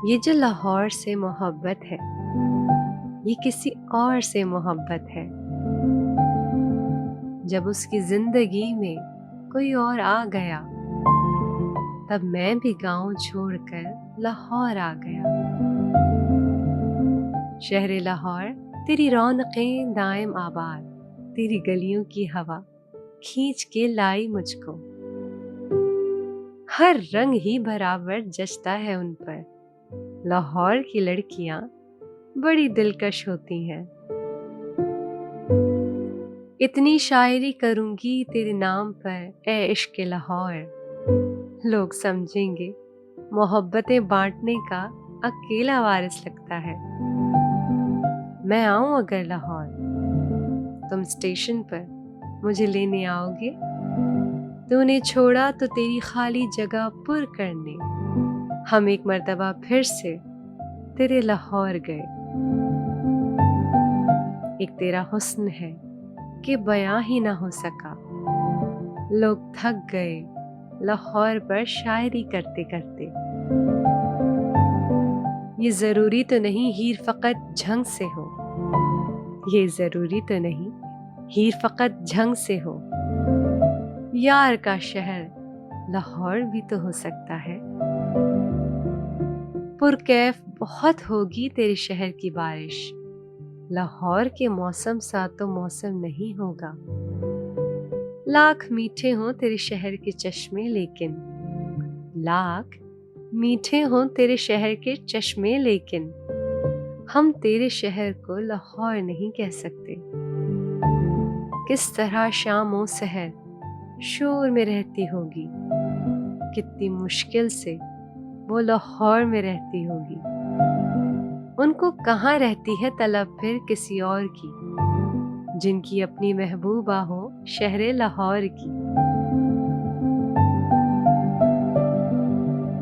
ये जो लाहौर से मोहब्बत है, ये किसी और से मोहब्बत है। जब उसकी जिंदगी में कोई और आ गया, तब मैं भी गांव छोड़कर लाहौर आ गया। शहर लाहौर, तेरी रौनकें दायम आबाद, तेरी गलियों की हवा खींच के लाई मुझको। हर रंग ही बराबर जचता है उन पर। लाहौर की लड़कियां बड़ी दिलकश होती हैं। इतनी शायरी करूंगी तेरे नाम पर ए इश्क लाहौर, लोग समझेंगे मोहब्बतें बांटने का अकेला वारिस लगता है। मैं आऊं अगर लाहौर, तुम स्टेशन पर मुझे लेने आओगे। तूने छोड़ा तो तेरी खाली जगह पुर करने हम एक मर्तबा फिर से तेरे लाहौर गए। एक तेरा हुस्न है कि बयां ही ना हो सका। लोग थक गए लाहौर पर शायरी करते करते। ये जरूरी तो नहीं हीर फकत झंग से हो, ये जरूरी तो नहीं हीर फकत झंग से हो। यार का शहर लाहौर भी तो हो सकता है। पुरकैफ बहुत होगी तेरे शहर की बारिश, लाहौर के मौसम सा तो मौसम नहीं होगा। लाख मीठे हों तेरे शहर के चश्मे लेकिन, लाख मीठे हों तेरे शहर के चश्मे लेकिन, हम तेरे शहर को लाहौर नहीं कह सकते। किस तरह शामों सहर शोर में रहती होगी, कितनी मुश्किल से वो लाहौर में रहती होगी। उनको कहाँ रहती है तलब फिर किसी और की, जिनकी अपनी महबूबा हो शहर लाहौर की।